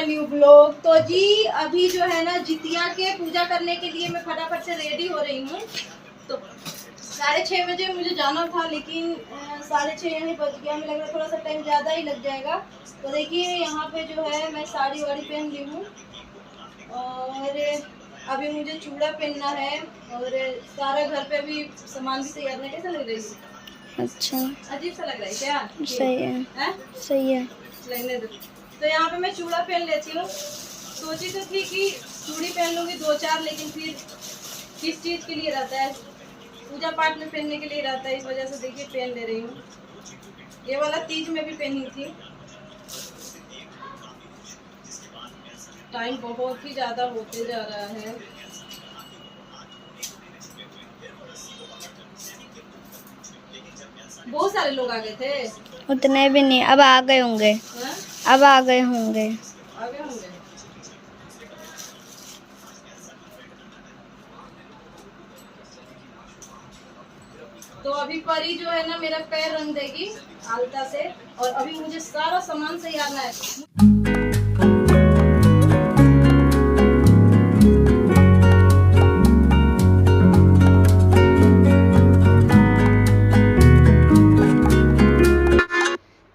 My new blog. तो जी अभी जो है ना जितिया के पूजा करने के लिए मैं फटाफट से रेडी हो रही हूँ। तो 6:30 बजे मुझे जाना था, लेकिन 6:30 यहीं बज गया। हमें लग रहा है थोड़ा सा टाइम ज़्यादा ही लग जाएगा। तो देखिए यहाँ पे जो है मैं साड़ी वाड़ी पहन ली हूँ और अभी मुझे चूड़ा पहनना है और सारा घर पे भी सामान भी तैयार। कैसा लग रही है? अच्छा, अजीब सा लग रहा है क्या? सही है, सही है। लगने दो। तो यहाँ पे मैं चूड़ा पहन लेती हूँ। सोची तो थी कि चूड़ी पहन लूँगी 2-4, लेकिन फिर किस चीज़ के लिए रहता है, पूजा पाठ में पहनने के लिए रहता है, इस वजह से देखिए पहन ले रही हूँ। ये वाला तीज में भी पहनी थी। टाइम बहुत ही ज़्यादा होते जा रहा है। बहुत सारे लोग आ गए थे। उतने भी नहीं, अब आ गए होंगे। अब आ गए होंगे। आ गए होंगे। तो अभी परी जो है ना मेरा पैर रंग देगी आलता से, और अभी मुझे सारा सामान तैयार है।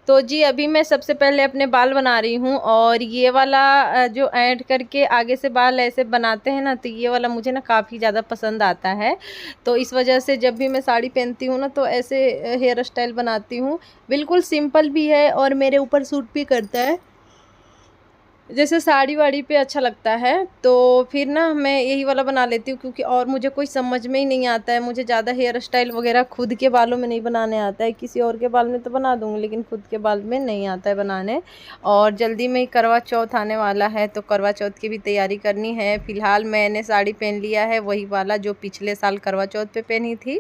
तो जी अभी मैं सबसे पहले अपने बाल बना रही हूँ, और ये वाला जो ऐड करके आगे से बाल ऐसे बनाते हैं ना, तो ये वाला मुझे ना काफ़ी ज़्यादा पसंद आता है। तो इस वजह से जब भी मैं साड़ी पहनती हूँ ना, तो ऐसे हेयर स्टाइल बनाती हूँ। बिल्कुल सिंपल भी है और मेरे ऊपर सूट भी करता है, जैसे साड़ी वाड़ी पे अच्छा लगता है। तो फिर ना मैं यही वाला बना लेती हूँ, क्योंकि और मुझे कोई समझ में ही नहीं आता है। मुझे ज़्यादा हेयर स्टाइल वगैरह खुद के बालों में नहीं बनाने आता है। किसी और के बाल में तो बना दूँगी, लेकिन खुद के बाल में नहीं आता है बनाने। और जल्दी में ही करवा चौथ आने वाला है, तो करवा चौथ की भी तैयारी करनी है। फ़िलहाल मैंने साड़ी पहन लिया है, वही वाला जो पिछले साल करवा चौथ पे पहनी थी।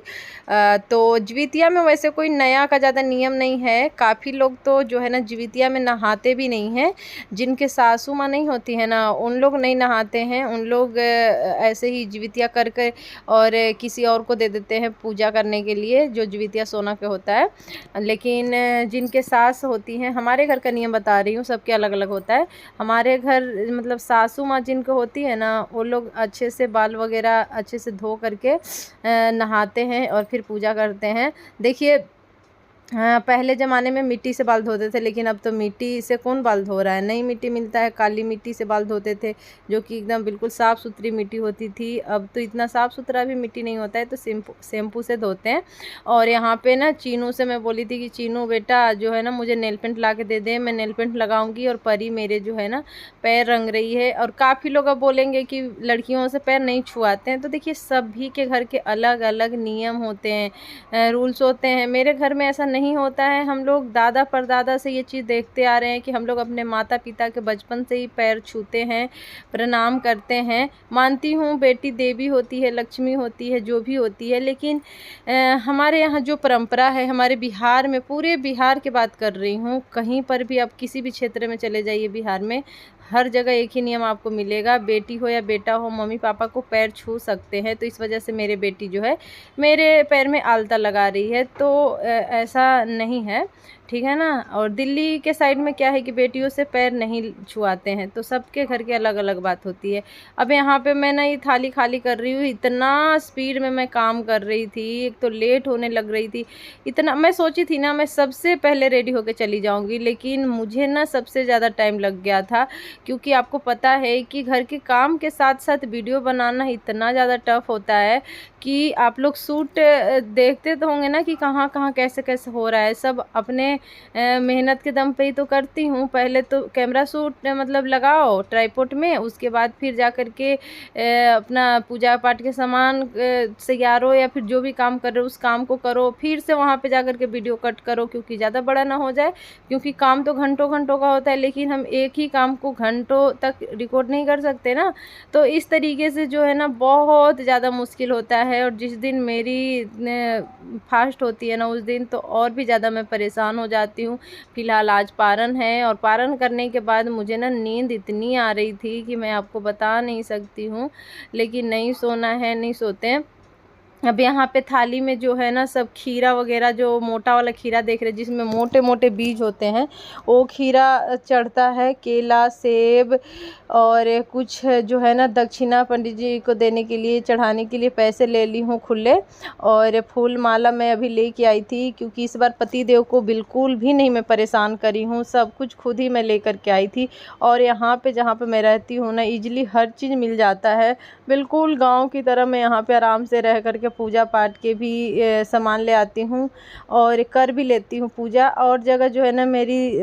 तो ज्वितिया में वैसे कोई नया का ज़्यादा नियम नहीं है। काफ़ी लोग तो जो है ना ज्वितिया में नहाते भी नहीं हैं। जिनके सासू माँ नहीं होती है ना, उन लोग नहीं नहाते हैं। उन लोग ऐसे ही ज्वितिया कर कर और किसी और को दे देते हैं पूजा करने के लिए, जो ज्वितिया सोना के होता है। लेकिन जिनके सास होती हैं, हमारे घर का नियम बता रही हूँ, सबके अलग अलग होता है। हमारे घर मतलब सासू माँ जिनको होती है ना, वो लोग अच्छे से बाल वगैरह अच्छे से धो करके नहाते हैं और फिर पूजा करते हैं। देखिए हाँ, पहले ज़माने में मिट्टी से बाल धोते थे, लेकिन अब तो मिट्टी से कौन बाल धो रहा है। नई मिट्टी मिलता है, काली मिट्टी से बाल धोते थे, जो कि एकदम बिल्कुल साफ़ सुथरी मिट्टी होती थी। अब तो इतना साफ़ सुथरा भी मिट्टी नहीं होता है, तो शैम्पू से धोते हैं। और यहाँ पे ना चीनू से मैं बोली थी कि चीनू बेटा जो है ना मुझे नेल पेंट ला के दे दे, मैं नेल पेंट लगाऊंगी। और परी मेरे जो है ना पैर रंग रही है। और काफ़ी लोग अब बोलेंगे कि लड़कियों से पैर नहीं छुआते हैं, तो देखिए सभी के घर के अलग अलग नियम होते हैं, रूल्स होते हैं। मेरे घर में ऐसा नहीं होता है। हम लोग दादा परदादा से ये चीज़ देखते आ रहे हैं कि हम लोग अपने माता पिता के बचपन से ही पैर छूते हैं, प्रणाम करते हैं। मानती हूँ बेटी देवी होती है, लक्ष्मी होती है, जो भी होती है, लेकिन हमारे यहाँ जो परंपरा है, हमारे बिहार में, पूरे बिहार की बात कर रही हूँ, कहीं पर भी आप किसी भी क्षेत्र में चले जाइए बिहार में, हर जगह एक ही नियम आपको मिलेगा। बेटी हो या बेटा हो, मम्मी पापा को पैर छू सकते हैं। तो इस वजह से मेरे बेटी जो है मेरे पैर में आलता लगा रही है। तो ऐसा नहीं है, ठीक है ना। और दिल्ली के साइड में क्या है कि बेटियों से पैर नहीं छुआते हैं। तो सबके घर की अलग अलग बात होती है। अब यहाँ पे मैं ना ये थाली खाली कर रही हूँ। इतना स्पीड में मैं काम कर रही थी, एक तो लेट होने लग रही थी। इतना मैं सोची थी ना मैं सबसे पहले रेडी होकर चली जाऊँगी, लेकिन मुझे ना सबसे ज़्यादा टाइम लग गया था। क्योंकि आपको पता है कि घर के काम के साथ साथ वीडियो बनाना इतना ज़्यादा टफ होता है कि आप लोग शूट देखते तो होंगे ना कि कहाँ कहाँ कैसे कैसे हो रहा है। सब अपने मेहनत के दम पे ही तो करती हूँ। पहले तो कैमरा शूट मतलब लगाओ ट्राइपॉड में, उसके बाद फिर जा कर के अपना पूजा पाठ के सामान तैयारो, या फिर जो भी काम कर रहे हो उस काम को करो, फिर से वहाँ पे जा कर के वीडियो कट करो, क्योंकि ज़्यादा बड़ा ना हो जाए। क्योंकि काम तो घंटों घंटों का होता है, लेकिन हम एक ही काम को घंटों तक रिकॉर्ड नहीं कर सकते ना। तो इस तरीके से जो है ना बहुत ज़्यादा मुश्किल होता है। और जिस दिन मेरी फास्ट होती है ना, उस दिन तो और भी ज़्यादा मैं परेशान हो जाती हूँ। फ़िलहाल आज पारण है, और पारण करने के बाद मुझे ना नींद इतनी आ रही थी कि मैं आपको बता नहीं सकती हूँ। लेकिन नहीं सोना है, नहीं सोते हैं। अब यहाँ पे थाली में जो है ना सब खीरा वगैरह, जो मोटा वाला खीरा देख रहे हैं जिसमें मोटे मोटे बीज होते हैं, वो खीरा चढ़ता है। केला, सेब और कुछ जो है ना दक्षिणा पंडित जी को देने के लिए, चढ़ाने के लिए पैसे ले ली हूँ खुले। और फूल माला मैं अभी लेके आई थी, क्योंकि इस बार पति देव को बिल्कुल भी नहीं मैं परेशान करी हूँ, सब कुछ खुद ही मैं लेकर के आई थी। और यहाँ पे जहाँ पे मैं रहती हूँ ना, ईजिली हर चीज़ मिल जाता है, बिल्कुल गाँव की तरह। मैं यहाँ पे आराम से रह करके पूजा पाठ के भी सामान ले आती हूँ और कर भी लेती हूँ पूजा। और जगह जो है ना, मेरी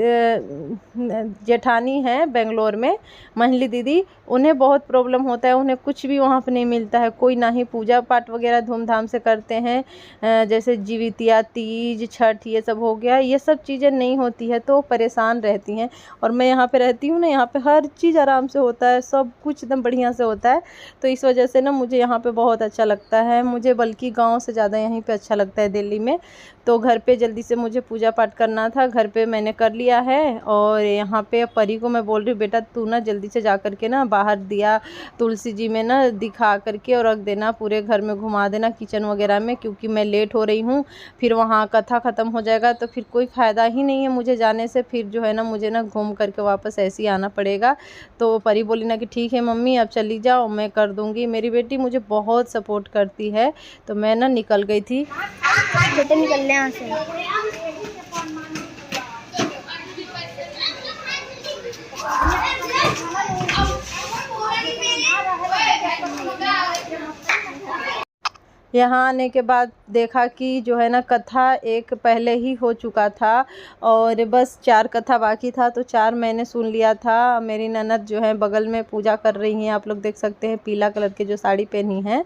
जेठानी है बेंगलोर में, मंजली दीदी, उन्हें बहुत प्रॉब्लम होता है, उन्हें कुछ भी वहाँ पे नहीं मिलता है, कोई ना ही पूजा पाठ वगैरह धूमधाम से करते हैं। जैसे जीवितिया, तीज, छठ, ये सब हो गया, ये सब चीज़ें नहीं होती है तो परेशान रहती हैं। और मैं यहाँ पे रहती हूँ ना, यहाँ पे हर चीज़ आराम से होता है, सब कुछ एकदम बढ़िया से होता है। तो इस वजह से ना मुझे यहाँ पे बहुत अच्छा लगता है, मुझे बल्कि गांव से ज़्यादा यहीं पे अच्छा लगता है दिल्ली में। तो घर पे जल्दी से मुझे पूजा पाठ करना था, घर पे मैंने कर लिया है। और यहाँ पे परी को मैं बोल रही हूँ, बेटा तू ना जल्दी से जा करके ना बाहर दिया तुलसी जी में ना दिखा करके और रख देना, पूरे घर में घुमा देना किचन वगैरह में, क्योंकि मैं लेट हो रही हूँ। फिर वहाँ कथा ख़त्म हो जाएगा तो फिर कोई फ़ायदा ही नहीं है मुझे जाने से, फिर जो है ना मुझे ना घूम करके वापस ऐसे ही आना पड़ेगा। तो परी बोली ना कि ठीक है मम्मी अब चली जाओ, मैं कर दूँगी। मेरी बेटी मुझे बहुत सपोर्ट करती है, तो मैं ना निकल गई थी। बेटे निकल ले यहाँ से। यहाँ आने के बाद देखा कि जो है ना कथा एक पहले ही हो चुका था और बस 4 कथा बाकी था, तो 4 मैंने सुन लिया था। मेरी ननद जो है बगल में पूजा कर रही हैं, आप लोग देख सकते हैं, पीला कलर की जो साड़ी पहनी है,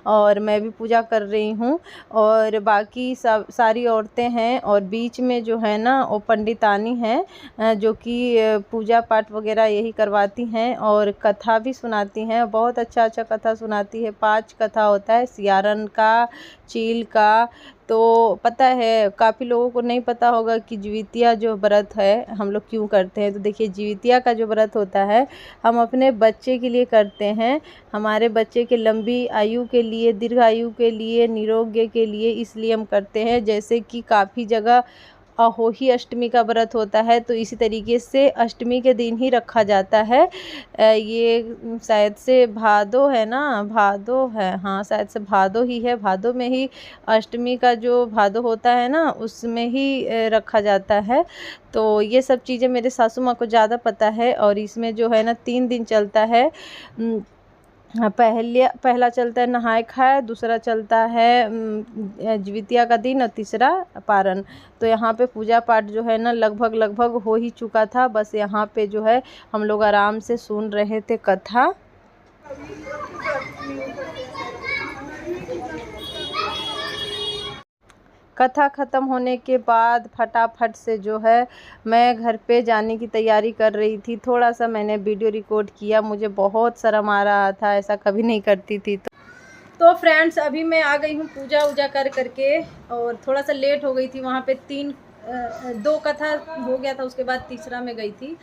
और मैं भी पूजा कर रही हूँ। और बाकी सब सारी औरतें हैं, और बीच में जो है ना वो पंडितानी हैं जो कि पूजा पाठ वगैरह यही करवाती हैं और कथा भी सुनाती हैं। बहुत अच्छा कथा सुनाती है। 5 कथा होता है, सियारन का, चील का। तो पता है काफ़ी लोगों को नहीं पता होगा कि जीवितिया जो व्रत है हम लोग क्यों करते हैं। तो देखिए, जीवितिया का जो व्रत होता है हम अपने बच्चे के लिए करते हैं, हमारे बच्चे के लंबी आयु के लिए, दीर्घ आयु के लिए, निरोग्य के लिए, इसलिए हम करते हैं। जैसे कि काफ़ी जगह अहोही अष्टमी का व्रत होता है, तो इसी तरीके से अष्टमी के दिन ही रखा जाता है। ये शायद से भादो है ना, भादो है, हाँ शायद से भादो ही है, भादो में ही अष्टमी का जो भादो होता है ना उसमें ही रखा जाता है। तो ये सब चीज़ें मेरे सासू माँ को ज़्यादा पता है। और इसमें जो है ना 3 दिन चलता है। पहला चलता है नहाय खाए, दूसरा चलता है जीवितिया का दिन, और तीसरा पारण। तो यहाँ पे पूजा पाठ जो है ना लगभग हो ही चुका था, बस यहाँ पे जो है हम लोग आराम से सुन रहे थे कथा। कथा ख़त्म होने के बाद फटाफट से जो है मैं घर पे जाने की तैयारी कर रही थी। थोड़ा सा मैंने वीडियो रिकॉर्ड किया, मुझे बहुत शर्म आ रहा था, ऐसा कभी नहीं करती थी। तो फ्रेंड्स अभी मैं आ गई हूँ पूजा वूजा कर करके, और थोड़ा सा लेट हो गई थी। वहाँ पे 2 कथा हो गया था, उसके बाद तीसरा में गई थी।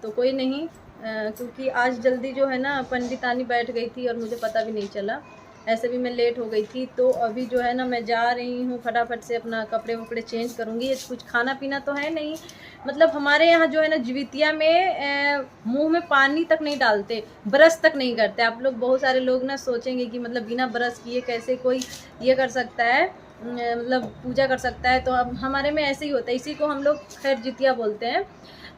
तो कोई नहीं, क्योंकि आज जल्दी जो है ना पंडितानी बैठ गई थी और मुझे पता भी नहीं चला, ऐसे भी मैं लेट हो गई थी। तो अभी जो है ना मैं जा रही हूँ, फटाफट से अपना कपड़े वपड़े चेंज करूँगी। ये कुछ खाना पीना तो है नहीं, मतलब हमारे यहाँ जो है ना जीवितिया में मुंह में पानी तक नहीं डालते, ब्रश तक नहीं करते। आप लोग बहुत सारे लोग ना सोचेंगे कि मतलब बिना ब्रश किए कैसे कोई ये कर सकता है, मतलब पूजा कर सकता है। तो अब हमारे में ऐसे ही होता है, इसी को हम लोग खैर जितिया बोलते हैं।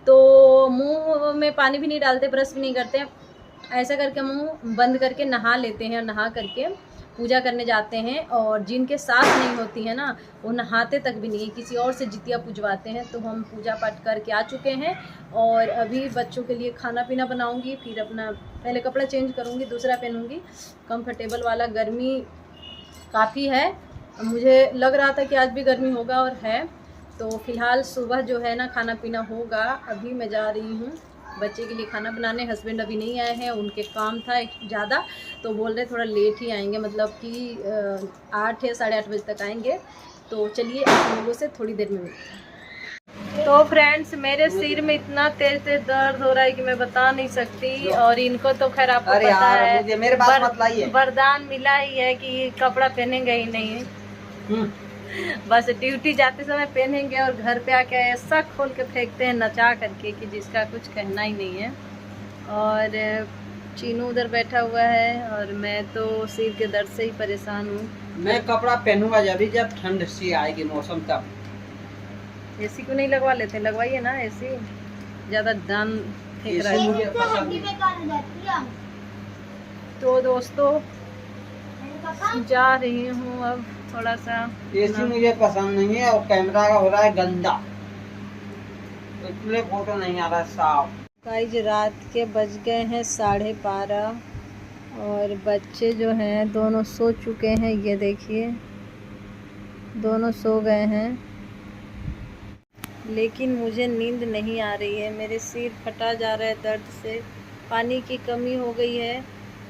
तो मुँह में पानी भी नहीं डालते, ब्रश भी नहीं करते, ऐसा करके मुंह बंद करके नहा लेते हैं, और नहा करके पूजा करने जाते हैं। और जिनके साथ नहीं होती है ना वो नहाते तक भी नहीं, किसी और से जितिया पूजवाते हैं। तो हम पूजा पाठ करके आ चुके हैं, और अभी बच्चों के लिए खाना पीना बनाऊंगी, फिर अपना पहले कपड़ा चेंज करूंगी, दूसरा पहनूंगी कंफर्टेबल वाला। गर्मी काफ़ी है, मुझे लग रहा था कि आज भी गर्मी होगा, और है। तो फ़िलहाल सुबह जो है ना खाना पीना होगा। अभी मैं जा रही हूँ बच्चे के लिए खाना बनाने। हस्बैंड अभी नहीं आए हैं, उनके काम था ज़्यादा, तो बोल रहे थोड़ा लेट ही आएंगे, मतलब कि 8 या 8:30 बजे तक आएंगे। तो चलिए आप लोगों से थोड़ी देर में मिलते हैं। तो फ्रेंड्स मेरे सिर में इतना तेज तेज दर्द हो रहा है कि मैं बता नहीं सकती। और इनको तो खैर आपको पता है, मुझे मेरे बात मत लाइए। वरदान मिला ही है कि कपड़ा पहनेंगे ही नहीं, बस ड्यूटी जाते समय पहनेंगे और घर पे आके ऐसा खोल के फेंकते हैं नचा करके कि जिसका कुछ कहना ही नहीं है। और चीनू उधर बैठा हुआ है और मैं तो सिर के दर्द से ही परेशान हूँ। मैं कपड़ा पहनूंगा जब ठंड सी आएगी मौसम तब। एसी को नहीं लगवा लेते? लगवाइए ना एसी, ज़्यादा दान फेंक रहा है। मुझे पसंद नहीं। तो दोस्तों जा रही हूँ अब थोड़ा सा। एसी मुझे पसंद नहीं है और कैमरा का हो रहा है गंदा, इसलिए फोटो नहीं आ रहा है साफ। गाइस रात के बज गए हैं 12:30 और बच्चे जो हैं दोनों सो चुके हैं। ये देखिए दोनों सो गए हैं, लेकिन मुझे नींद नहीं आ रही है। मेरे सिर फटा जा रहा है दर्द से, पानी की कमी हो गई है।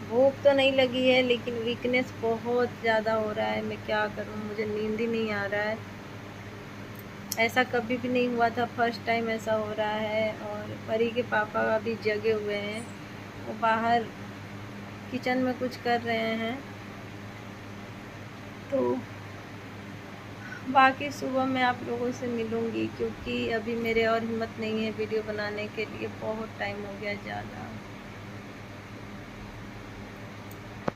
भूख तो नहीं लगी है लेकिन वीकनेस बहुत ज़्यादा हो रहा है। मैं क्या करूं, मुझे नींद ही नहीं आ रहा है। ऐसा कभी भी नहीं हुआ था, फर्स्ट टाइम ऐसा हो रहा है। और परी के पापा अभी जगे हुए हैं, वो बाहर किचन में कुछ कर रहे हैं। तो बाकी सुबह मैं आप लोगों से मिलूँगी, क्योंकि अभी मेरे और हिम्मत नहीं है वीडियो बनाने के लिए, बहुत टाइम हो गया ज़्यादा।